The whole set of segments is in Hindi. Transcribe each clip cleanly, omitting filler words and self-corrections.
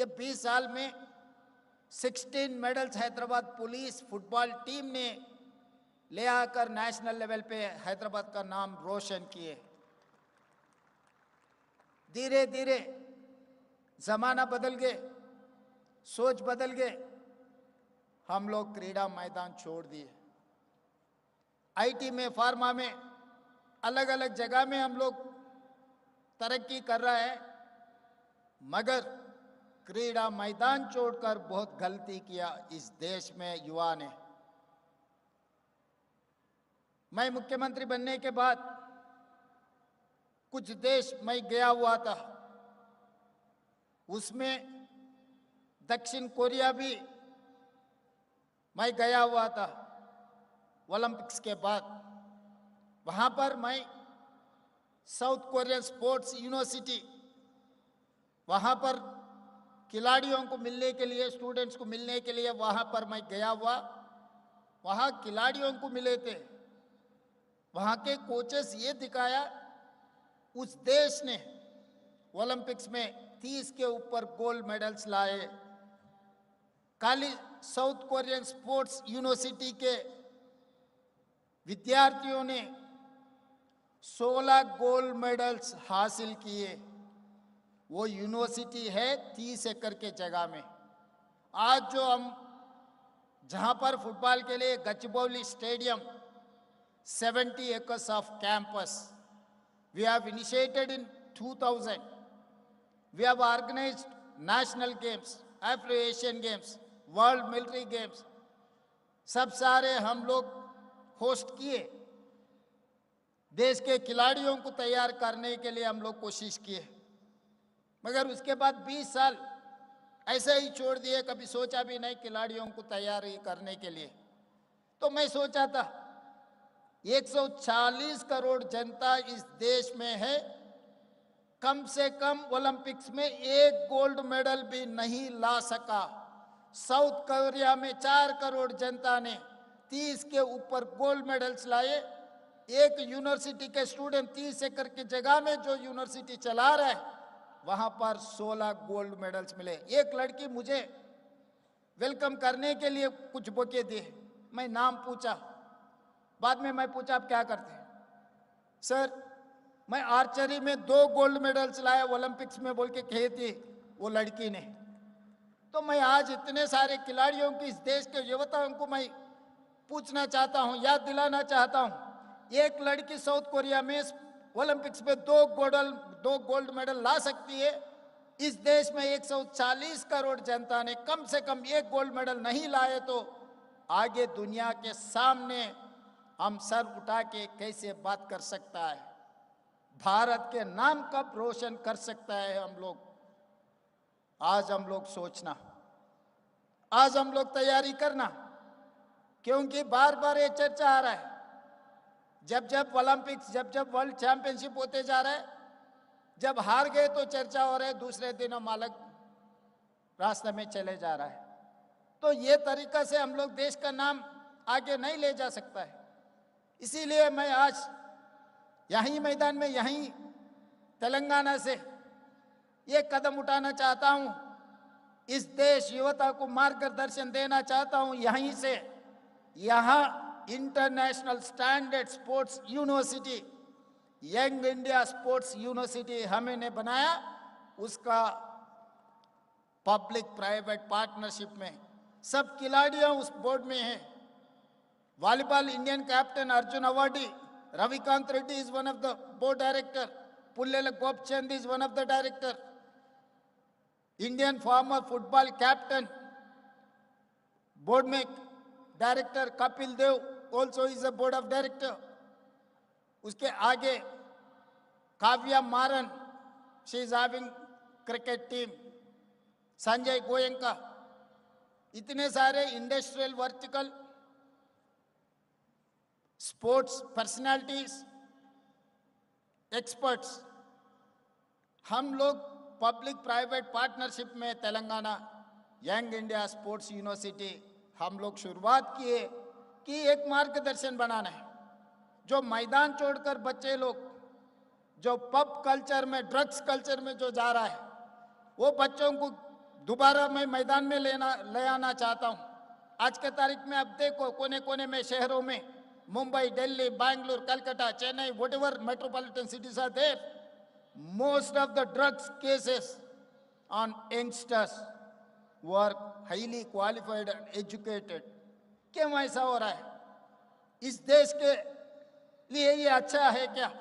ये 20 साल में 16 medals Hyderabad police football team ने ले आकर नेशनल लेवल पे हैदराबाद का नाम रोशन किए। धीरे धीरे जमाना बदल गए, सोच बदल गए, हम लोग क्रीड़ा मैदान छोड़ दिए। आईटी में, फार्मा में, अलग अलग जगह में हम लोग तरक्की कर रहा है, मगर क्रीड़ा मैदान छोड़कर बहुत गलती किया इस देश में युवा ने। मैं मुख्यमंत्री बनने के बाद कुछ देश मैं गया हुआ था, उसमें दक्षिण कोरिया भी मैं गया हुआ था ओलंपिक्स के बाद। वहां पर मैं साउथ कोरियन स्पोर्ट्स यूनिवर्सिटी, वहां पर खिलाड़ियों को मिलने के लिए, स्टूडेंट्स को मिलने के लिए वहां पर मैं गया हुआ। वहां खिलाड़ियों को मिले थे, वहां के कोचेस ये दिखाया उस देश ने ओलंपिक्स में 30 के ऊपर गोल्ड मेडल्स लाए। खाली साउथ कोरियन स्पोर्ट्स यूनिवर्सिटी के विद्यार्थियों ने 16 गोल्ड मेडल्स हासिल किए। वो यूनिवर्सिटी है 30 एकड़ के जगह में। आज जो हम जहां पर फुटबॉल के लिए गचबौली stadium, 70 acres of campus, we have initiated in 2000. We have organized national games, Afro-Asian games, world military games, सब सारे हम लोग होस्ट किए। देश के खिलाड़ियों को तैयार करने के लिए हम लोग कोशिश किए, मगर उसके बाद 20 साल ऐसे ही छोड़ दिए, कभी सोचा भी नहीं खिलाड़ियों को तैयारी करने के लिए। तो मैं सोचा था 140 करोड़ जनता इस देश में है, कम से कम ओलंपिक्स में एक गोल्ड मेडल भी नहीं ला सका। साउथ कोरिया में 4 करोड़ जनता ने 30 के ऊपर गोल्ड मेडल्स लाए। एक यूनिवर्सिटी के स्टूडेंट 30 एकड़ की जगह में जो यूनिवर्सिटी चला रहा है, वहां पर 16 गोल्ड मेडल्स मिले। एक लड़की मुझे वेलकम करने के लिए कुछ बुके दिए, मैं नाम पूछा, बाद में मैं पूछा आप क्या करते हैं? सर मैं आर्चरी में 2 गोल्ड मेडल्स लाया ओलंपिक्स में बोल के कही थी वो लड़की ने। तो मैं आज इतने सारे खिलाड़ियों की, इस देश के युवताओं को मैं पूछना चाहता हूं, याद दिलाना चाहता हूं, एक लड़की साउथ कोरिया में ओलंपिक्स में 2 गोल्ड मेडल ला सकती है। इस देश में 140 करोड़ जनता ने कम से कम 1 गोल्ड मेडल नहीं लाए, तो आगे दुनिया के सामने हम सर उठा के कैसे बात कर सकता है? भारत के नाम कब रोशन कर सकता है हम लोग? आज हम लोग सोचना, आज हम लोग तैयारी करना, क्योंकि बार बार ये चर्चा आ रहा है, जब जब ओलंपिक्स, जब जब वर्ल्ड चैंपियनशिप होते जा रहा है, जब हार गए तो चर्चा हो रहा है, दूसरे दिन हम अलग रास्ते में चले जा रहा है। तो ये तरीका से हम लोग देश का नाम आगे नहीं ले जा सकता है। इसीलिए मैं आज यहीं मैदान में, यहीं तेलंगाना से ये कदम उठाना चाहता हूं, इस देश युवता को मार्गदर्शन देना चाहता हूं। यहीं से, यहां international standard sports university, young India sports university हमने बनाया, उसका पब्लिक प्राइवेट पार्टनरशिप में सब खिलाड़ियां उस बोर्ड में हैं। Volleyball Indian captain Arjun awardee Ravikant Reddy is one of the board director, Pullela Gopichand is one of the director, Indian former football captain board में director Kapil Dev also is a board of director. उसके आगे Kavya Maran, she is having cricket team, Sanjay Goenka, इतने सारे industrial vertical sports personalities, experts, हम लोग पब्लिक प्राइवेट पार्टनरशिप में Telangana young India sports university हम लोग शुरुआत किए कि एक मार्गदर्शन बनाना है। जो मैदान छोड़कर बच्चे लोग जो पब कल्चर में, ड्रग्स कल्चर में जो जा रहा है, वो बच्चों को दोबारा मैं मैदान में ले आना चाहता हूं। आज के तारीख में आप देखो कोने कोने में शहरों में, Mumbai, Delhi, Bangalore, Calcutta, Chennai, whatever metropolitan cities are there, most of the drugs cases on youngsters were highly qualified and educated. क्यों ऐसा हो रहा है? इस देश के लिए ये अच्छा है क्या?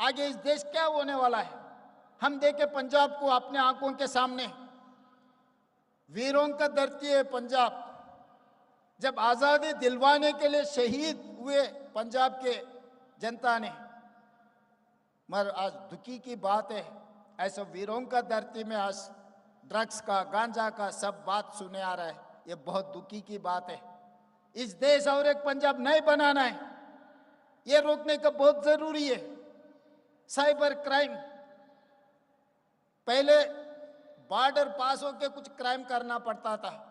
आगे इस देश क्या होने वाला है? हम देखे पंजाब को अपने आंखों के सामने, वीरों का धरती है पंजाब। जब आजादी दिलवाने के लिए शहीद हुए पंजाब के जनता ने, मगर आज दुखी की बात है, ऐसे वीरों का धरती में आज ड्रग्स का, गांजा का सब बात सुने आ रहा है। ये बहुत दुखी की बात है। इस देश और एक पंजाब नहीं बनाना है, ये रोकने का बहुत जरूरी है। साइबर क्राइम, पहले बॉर्डर पास होके कुछ क्राइम करना पड़ता था,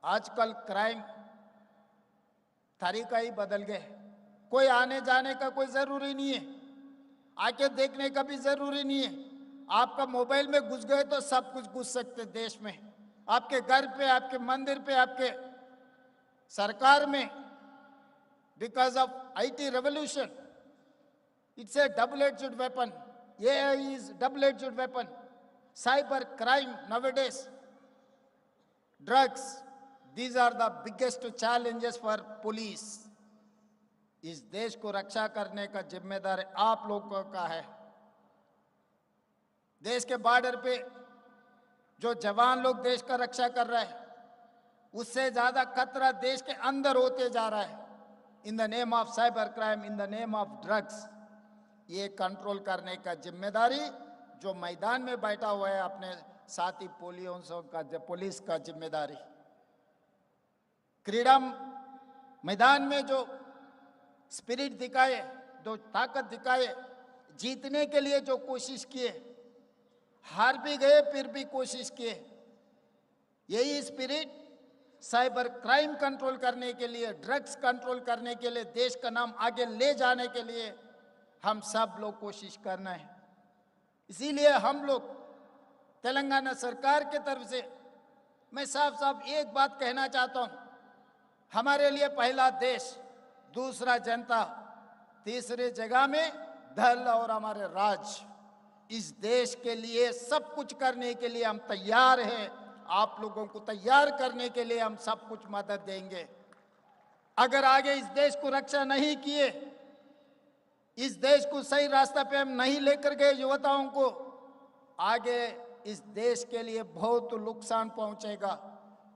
आजकल क्राइम तरीका ही बदल गए। कोई आने जाने का कोई जरूरी नहीं है, आके देखने का भी जरूरी नहीं है। आपका मोबाइल में घुस गए तो सब कुछ घुस सकते देश में, आपके घर पे, आपके मंदिर पे, आपके सरकार में। Because of IT revolution, it's a double-edged weapon. AI is double-edged weapon. Cyber crime nowadays, drugs, these are the biggest challenges for police. इस देश को रक्षा करने का जिम्मेदार आप लोगों का है। देश के बॉर्डर पे जो जवान लोग देश का रक्षा कर रहे हैं, उससे ज्यादा खतरा देश के अंदर होते जा रहा है। In the name of cyber crime, in the name of drugs, ये कंट्रोल करने का जिम्मेदारी जो मैदान में बैठा हुआ है अपने साथी पुलिस का जिम्मेदारी। क्रीड़ा मैदान में जो स्पिरिट दिखाए, जो ताकत दिखाए, जीतने के लिए जो कोशिश किए, हार भी गए फिर भी कोशिश किए, यही स्पिरिट साइबर क्राइम कंट्रोल करने के लिए, ड्रग्स कंट्रोल करने के लिए, देश का नाम आगे ले जाने के लिए हम सब लोग कोशिश करना है। इसीलिए हम लोग तेलंगाना सरकार की तरफ से मैं साफ साफ एक बात कहना चाहता हूं, हमारे लिए पहला देश, दूसरा जनता, तीसरी जगह में दल और हमारे राज। इस देश के लिए सब कुछ करने के लिए हम तैयार हैं। आप लोगों को तैयार करने के लिए हम सब कुछ मदद देंगे। अगर आगे इस देश को रक्षा नहीं किए, इस देश को सही रास्ता पे हम नहीं लेकर गए युवताओं को, आगे इस देश के लिए बहुत नुकसान पहुंचेगा।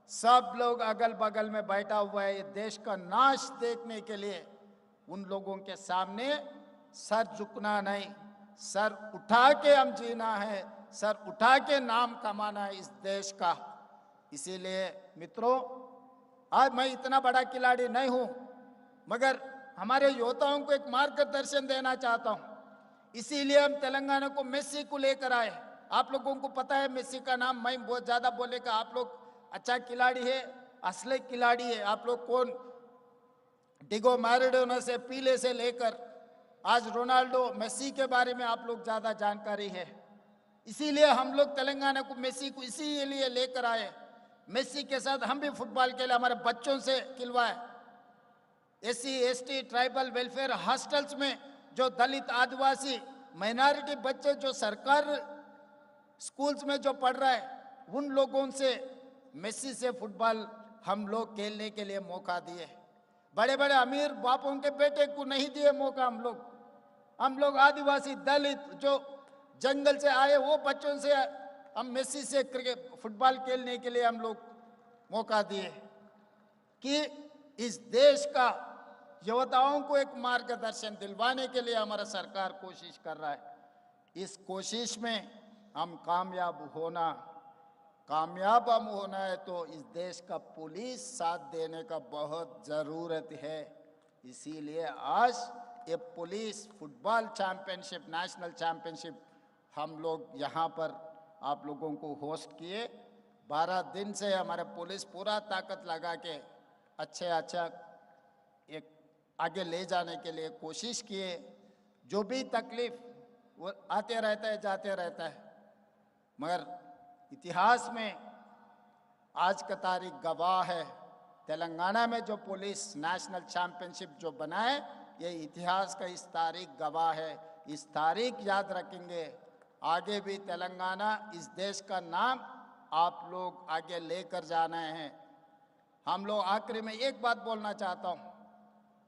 सब लोग अगल बगल में बैठा हुआ है, ये देश का नाश देखने के लिए उन लोगों के सामने सर झुकना नहीं, सर उठा के हम जीना है, सर उठा के नाम कमाना है इस देश का। इसीलिए मित्रों, आज मैं इतना बड़ा खिलाड़ी नहीं हूं, मगर हमारे योद्धाओं को एक मार्गदर्शन देना चाहता हूं। इसीलिए हम तेलंगाना को मेस्सी को लेकर आए। आप लोगों को पता है मेस्सी का नाम, मैं बहुत ज्यादा बोलेगा, आप लोग अच्छा खिलाड़ी है, असली खिलाड़ी है। आप लोग कौन, डिगो मैराडोना से पीले से लेकर आज रोनाल्डो, मेस्सी के बारे में आप लोग ज्यादा जानकारी है। इसीलिए हम लोग तेलंगाना को, मेस्सी को इसीलिए लेकर आए। मेस्सी के साथ हम भी फुटबॉल के लिए हमारे बच्चों से खिलवाए। SC ST tribal welfare hostels में जो दलित, आदिवासी, माइनॉरिटी बच्चे जो सरकार स्कूल्स में जो पढ़ रहा है, उन लोगों से मेस्सी से फुटबॉल हम लोग खेलने के लिए मौका दिए। बड़े बड़े अमीर बापों के बेटे को नहीं दिए मौका। हम लोग आदिवासी, दलित, जो जंगल से आए वो बच्चों से हम मेस्सी से क्रिकेट, फुटबॉल खेलने के लिए हम लोग मौका दिए कि इस देश का युवताओं को एक मार्गदर्शन दिलवाने के लिए हमारा सरकार कोशिश कर रहा है। इस कोशिश में हम कामयाब होना है तो इस देश का पुलिस साथ देने का बहुत ज़रूरत है। इसीलिए आज ये police football championship, national championship हम लोग यहाँ पर आप लोगों को होस्ट किए। 12 दिन से हमारे पुलिस पूरा ताकत लगा के अच्छा एक आगे ले जाने के लिए कोशिश किए। जो भी तकलीफ वो आते रहता है, जाते रहता है, मगर इतिहास में आज का तारीख गवाह है। तेलंगाना में जो पुलिस नेशनल चैंपियनशिप जो बनाए, ये इतिहास का इस तारीख गवाह है। इस तारीख याद रखेंगे, आगे भी तेलंगाना इस देश का नाम आप लोग आगे लेकर जाना है। हम लोग आखिरी में एक बात बोलना चाहता हूँ,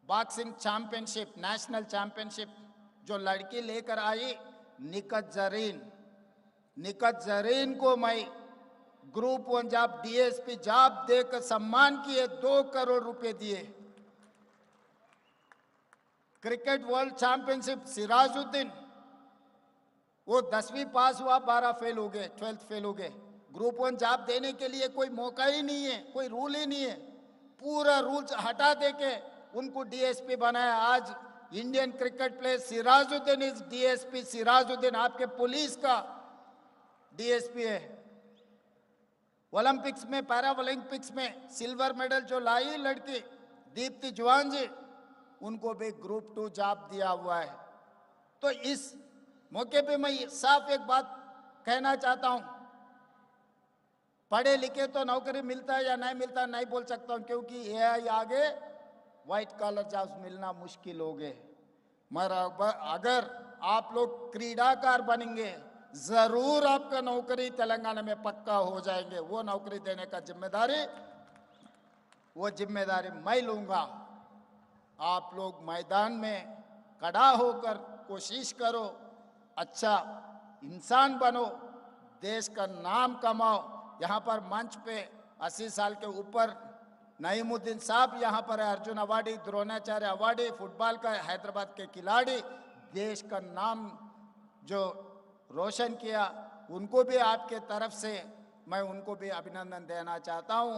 बॉक्सिंग चैंपियनशिप, नेशनल चैंपियनशिप जो लड़की लेकर आई निकत जरीन को मैं ग्रुप 1 जॉब डीएसपी जॉब देकर सम्मान किए, 2 करोड़ रुपए दिए। क्रिकेट वर्ल्ड चैंपियनशिप सिराजुद्दीन, वो 10वीं पास हुआ, 12 फेल हो गए, 12th फेल हो गए। ग्रुप 1 जॉब देने के लिए कोई मौका ही नहीं है, कोई रूल ही नहीं है। पूरा रूल्स हटा दे के उनको डीएसपी बनाया। आज Indian cricket player Sirajuddin is DSP. Sirajuddin आपके पुलिस का डीएसपी है। ओलंपिक्स में, पैरा ओलंपिक्स में सिल्वर मेडल जो लाई लड़की दीप्ति जवान जी, उनको भी ग्रुप 2 जॉब दिया हुआ है। तो इस मौके पे मैं साफ एक बात कहना चाहता हूं, पढ़े लिखे तो नौकरी मिलता है या नहीं मिलता नहीं बोल सकता हूं, क्योंकि एआई आगे व्हाइट कॉलर जॉब्स मिलना मुश्किल हो गए। मगर अगर आप लोग क्रीडाकार बनेंगे, जरूर आपका नौकरी तेलंगाना में पक्का हो जाएंगे। वो नौकरी देने का जिम्मेदारी मैं लूंगा। आप लोग मैदान में खड़ा होकर कोशिश करो, अच्छा इंसान बनो, देश का नाम कमाओ। यहाँ पर मंच पे 80 साल के ऊपर नईमुद्दीन साहब यहाँ पर है, Arjun awardee, Dronacharya awardee, football का हैदराबाद के खिलाड़ी, देश का नाम जो रोशन किया, उनको भी आपके तरफ से मैं उनको भी अभिनंदन देना चाहता हूँ।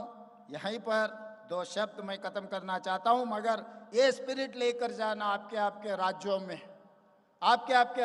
यहीं पर 2 शब्द मैं खत्म करना चाहता हूँ, मगर ये स्पिरिट लेकर जाना आपके राज्यों में, आपके